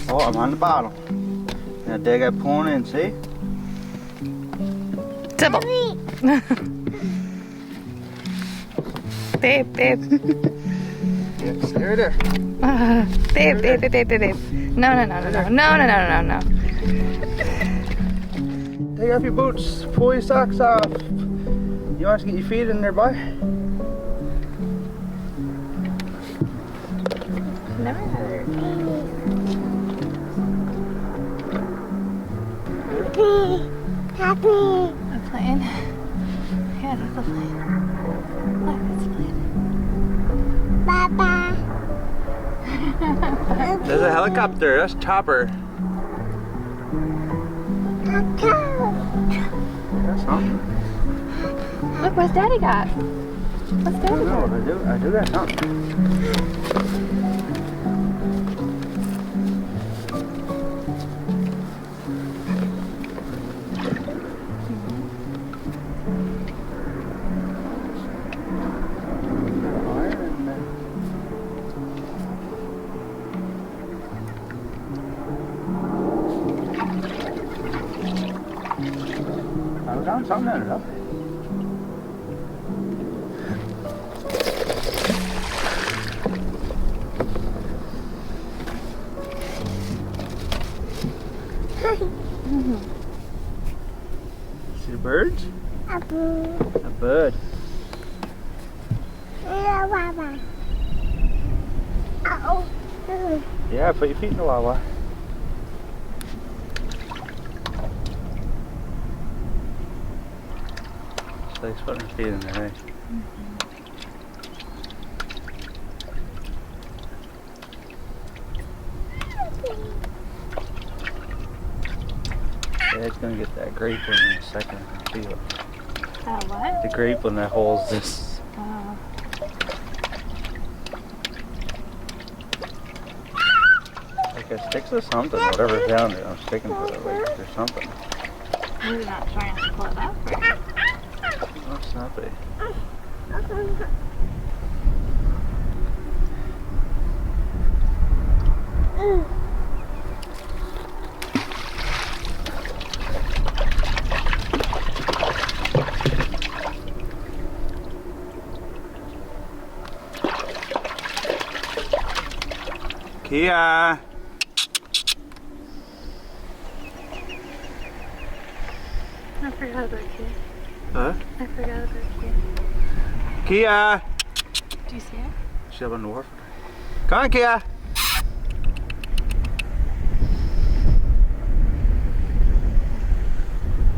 Oh, I'm on the bottom. Now dig that point in, see? Sibyl. Babe. Yes, there, there. Babe. No. Take off your boots, pull your socks off. You want to get your feet in there, boy? Never had her. Happy. A plane. Yeah, that's a plane. Look, it's a plane. Baba. There's a helicopter, that's Chopper. That's something. Look, what's Daddy got? What's I Daddy don't know got? what I do got something. I found something in it, huh? See the birds? A bird. Yeah, put your feet in the wawa. So he's putting his feet in there, eh? Yeah, it's gonna get that grape one in a second. I can feel it. What? The grape one that holds this. Oh. Like it sticks to something, whatever's down there. I'm sticking to it. Like there's something. Maybe not trying to pull it up, right? Oh, snappy. Kia! I forgot about Kia. Huh? I forgot about Kia. Kia! Do you see it? She's up on the wharf. Come on, Kia!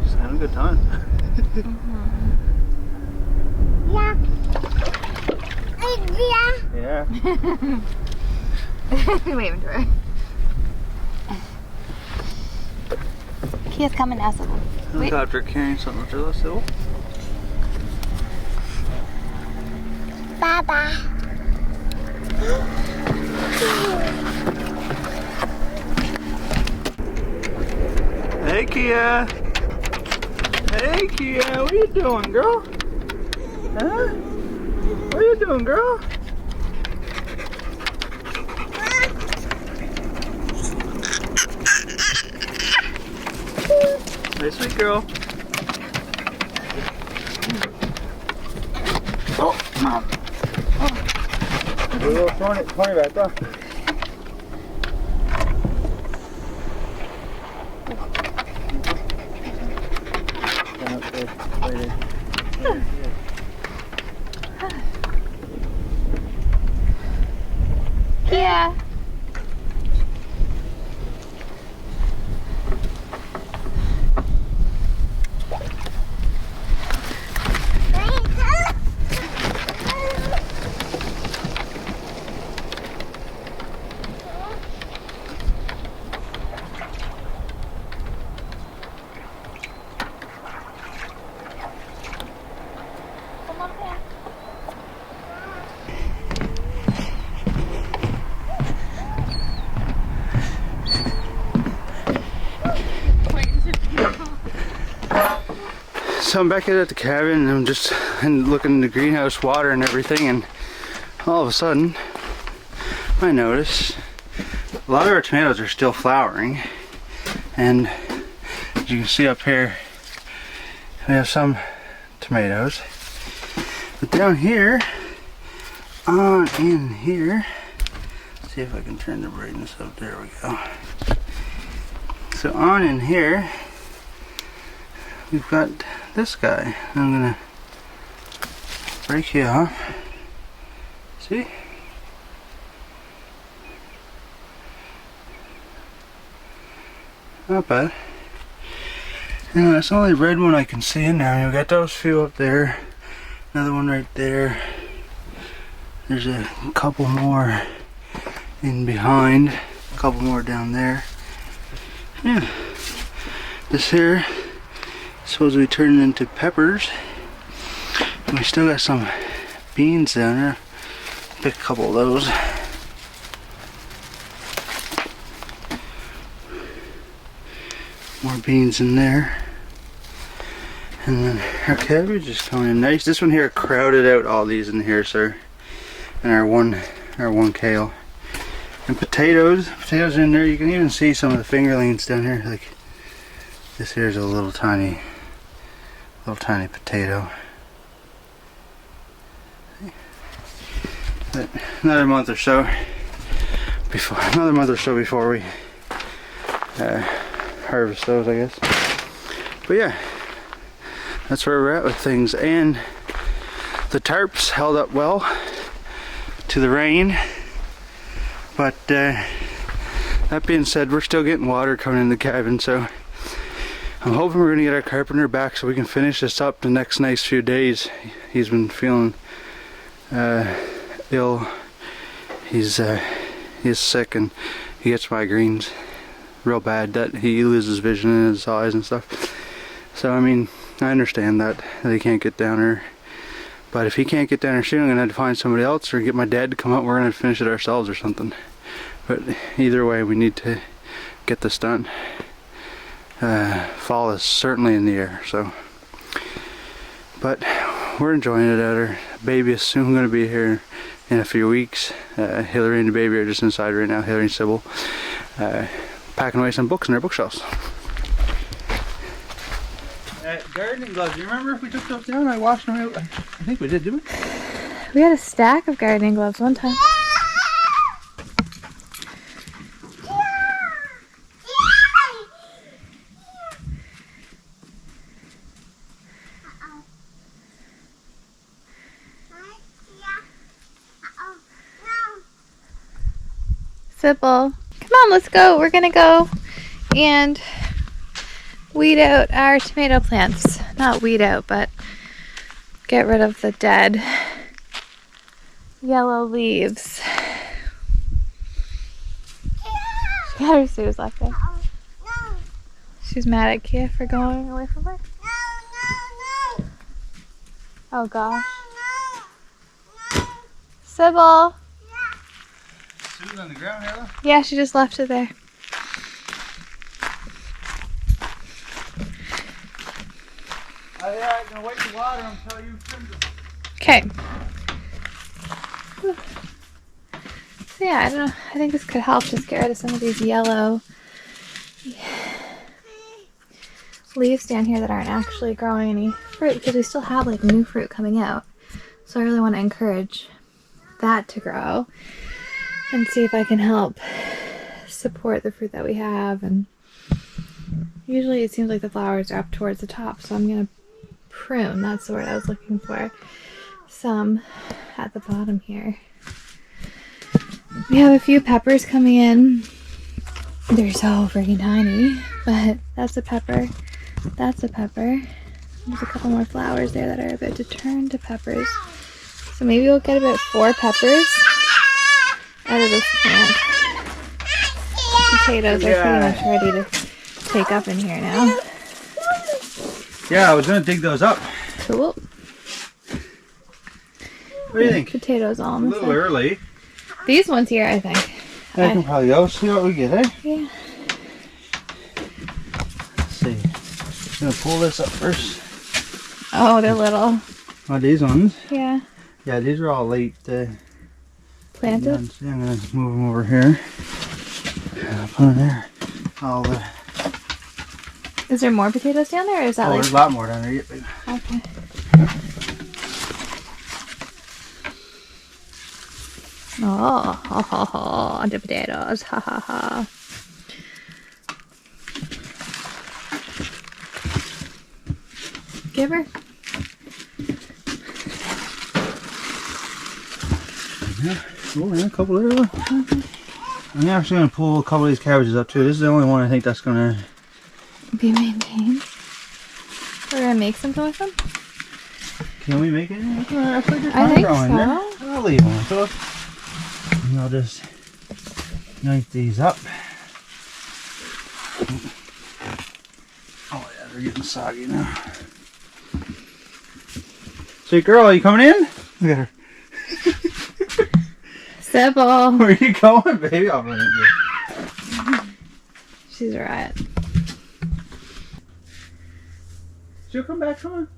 She's having a good time. Yeah. Waving to her. Kia's coming now, Sibyl. Wait. Helicopter carrying something to us, Sybil. Baba. Hey, Kia! Hey, Kia! What are you doing, girl? Huh? What are you doing, girl? Hey, sweet girl. Oh, Mom. A little pony back though. Kia. So I'm back here at the cabin and I'm just looking in the greenhouse water and everything, and all of a sudden I notice a lot of our tomatoes are still flowering, and as you can see up here, we have some tomatoes. But down here, on in here, let's see if I can turn the brightness up. There we go. So on in here, we've got this guy. I'm gonna break you off. See? Not bad. And that's the only red one I can see in there. We got those few up there. Another one right there. There's a couple more in behind. A couple more down there. Yeah. This here is supposed to be turning into peppers. And we still got some beans down there. Pick a couple of those. More beans in there. And then our cabbage is coming in nice. This one here crowded out all these in here, sir. And our one kale. And potatoes in there. You can even see some of the fingerlings down here. Like this here's a little tiny potato. But another month or so before we harvest those, I guess. But yeah, that's where we're at with things. And the tarps held up well to the rain, but that being said, we're still getting water coming in the cabin, so I'm hoping we're gonna get our carpenter back so we can finish this up the next nice few days. He's been feeling ill. He's sick and he gets migraines real bad, that he loses vision in his eyes and stuff. So I mean, I understand that he can't get down there, but if he can't get down there soon, I'm gonna have to find somebody else or get my dad to come out. We're gonna finish it ourselves or something. But either way, we need to get this done. Fall is certainly in the air, so. But we're enjoying it out here. Baby is soon gonna be here in a few weeks. Hilary and the baby are just inside right now. Hilary and Sibyl. Packing away some books in their bookshelves. Gardening gloves. You remember if we took those down? I washed them out. I think we did, didn't we? We had a stack of gardening gloves one time. Sibyl, come on, let's go. We're gonna go and weed out our tomato plants. Not weed out, but get rid of the dead yellow leaves. She got her shoes left there. She's mad at Kia for going away from her. Oh gosh. Sibyl. Shoes on the ground, Ella? Yeah, she just left it there. Oh yeah, I'm gonna wait to water them until you trim them. Okay. So yeah, I don't know. I think this could help just get rid of some of these yellow leaves down here that aren't actually growing any fruit, because we still have like new fruit coming out. So I really want to encourage that to grow and see if I can help support the fruit that we have. And usually it seems like the flowers are up towards the top, so I'm gonna prune, that's the word I was looking for, some at the bottom here. We have a few peppers coming in. They're so freaking tiny, but that's a pepper. That's a pepper. There's a couple more flowers there that are about to turn to peppers. So maybe we'll get about 4 peppers out of this plant. Potatoes are pretty much ready to take up in here now. Yeah, I was gonna dig those up. Cool. What do you think? Potatoes almost. A little early. These ones here, I think. I can probably go see what we get, eh? Yeah. Let's see. I'm gonna pull this up first. Oh, they're little. Oh, these ones? Yeah. Yeah, these are all late. Planted? Yeah, I'm gonna move them over here. put in there. All the. Is there more potatoes down there, or is that There's a lot more down there. Yep. Okay. Oh, the potatoes. Ha ha ha. Give her. Yeah. Oh, yeah, a couple of them. I'm actually going to pull a couple of these cabbages up too. This is the only one I think that's going to Be maintained. We're gonna make something with them? Can we make it? I think so. I'll leave them. So, and I'll just knife these up. Oh yeah, they're getting soggy now. Say, girl, are you coming in? Look at her. Sibyl. Where are you going, baby? I'll run into you. She's a riot. She'll come back, come on.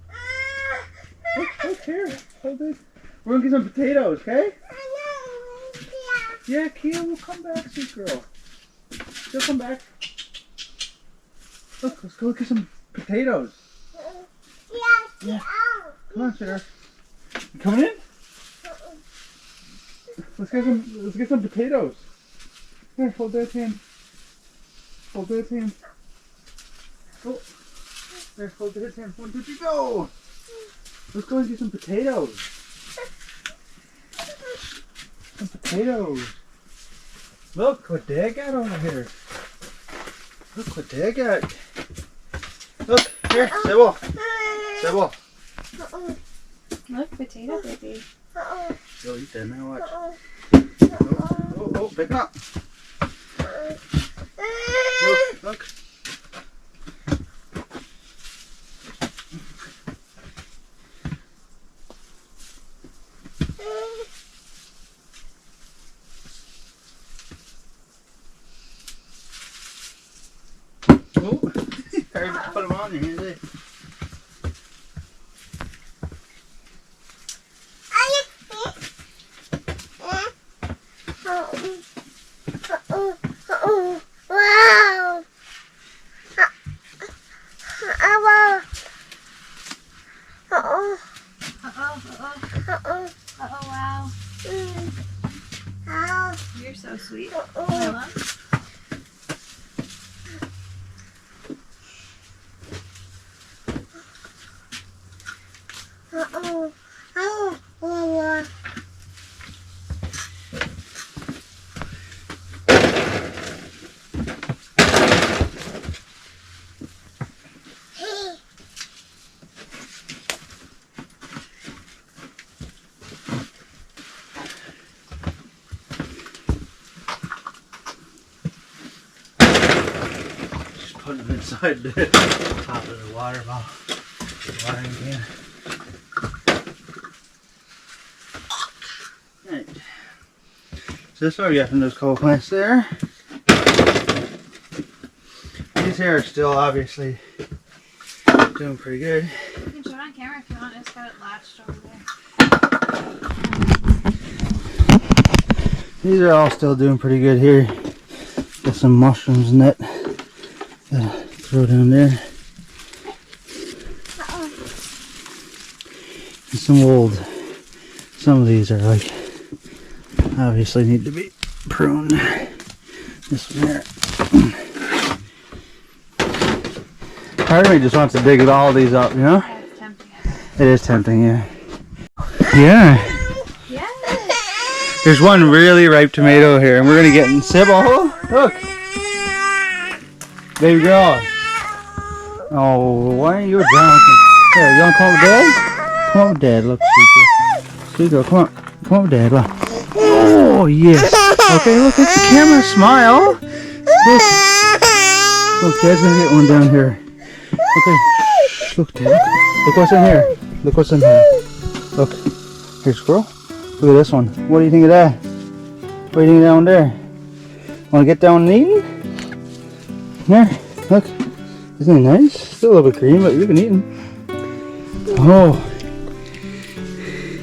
Look here. Hold it. We're gonna get some potatoes, okay? Yeah, Kia will come back, sweet girl. She'll come back. Look, let's go get some potatoes. Yeah. Come on, Sarah. You coming in? Let's get some potatoes. Here, hold Dad's hand. Hold Dad's hand. Oh. There, hold Dad's hand. 1, 2, 3, go! Let's go and get some potatoes. Some potatoes. Look what Dad got over here. Look what Dad got. Look, here, Sibyl. Sibyl. Look, potato baby. You'll eat that now, watch. Oh, pick up. Look. Oh, hard to put them on there, isn't it? Wow. You're so sweet. Hello. Putting them inside the top of the water bottle. Watering can. Right. So this is what we got from those coal plants there. These here are still obviously doing pretty good. You can show it on camera if you want. It's got it latched over there. These are all still doing pretty good here. Got some mushrooms in that. Throw down there. And some old. Some of these are like obviously need to be pruned. This one here. Part of me just wants to dig all these up, you know? Yeah, it's tempting. It is tempting, yeah. Yeah. Yes. There's one really ripe tomato here, and we're gonna get in Sibyl. Look. Baby girl. Oh, why are you drowning? Here, you wanna come up with Dad? Come on with Dad, look, sweet girl. Sweet girl, come on. Come on with Dad, look. Oh, yes. Okay, look at the camera, smile. Look. Look, Dad's gonna get one down here. Okay. Look, Dad, look. Look what's in here. Look what's in here. Look. Here, squirrel. Look at this one. What do you think of that? What do you think of that one there? Wanna get down and eat? There, look. Isn't it nice? Still a little bit green, but you can eat them. Oh.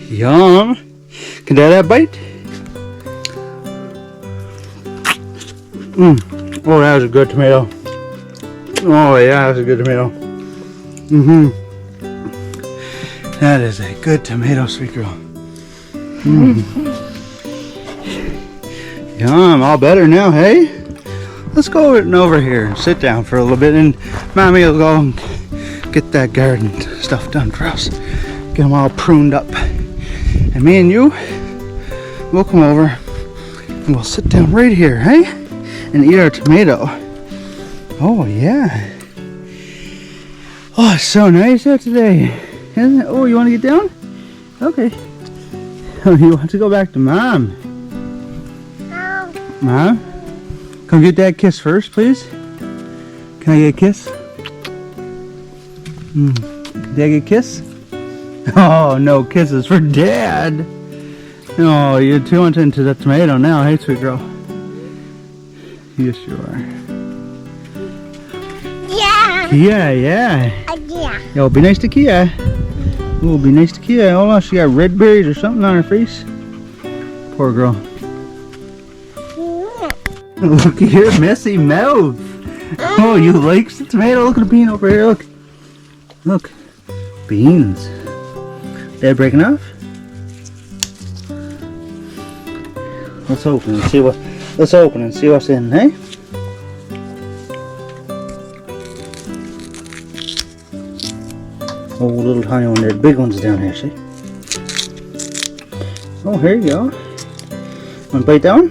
Yum. Can Dad have a bite? Oh, that was a good tomato. Oh yeah, that was a good tomato. Mm-hmm. That is a good tomato, sweet girl. Mm. Yum, all better now, hey? Let's go over here and sit down for a little bit, and Mommy will go and get that garden stuff done for us. Get them all pruned up. And me and you, we'll come over and we'll sit down right here, hey? And eat our tomato. Oh, yeah. Oh, it's so nice out today, isn't it? Oh, you want to get down? Okay. Oh, you want to go back to Mom? No. Mom? Come get that kiss first, please. Can I get a kiss? Did I get a kiss? Oh, no kisses for Dad. Oh, you're too much into the tomato now, hey, sweet girl? Yes, you are. Yeah. Kia, yeah. Yeah. Yo, be nice to Kia. Oh, be nice to Kia. Hold on, she got red berries or something on her face. Poor girl. Look at your messy mouth. Oh, you like the tomato? Look at the bean over here. Look. Look. Beans. They're breaking off? Let's open and see what. Let's open and see what's in, hey? Oh, little tiny one there. Big ones down here, see? Oh, here you go. Want to bite that one?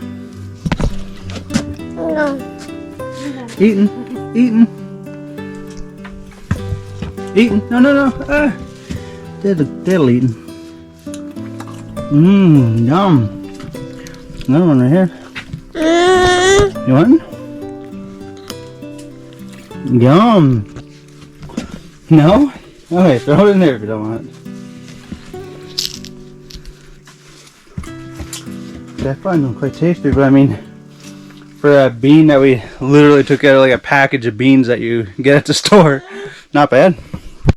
No. Eating. Eating. Eating. No, no, no. They're eating. Yum. Another one right here. You want? Yum. No? Okay, throw it in there if you don't want it. I find them quite tasty, but I mean, for a bean that we literally took out of like a package of beans that you get at the store, not bad.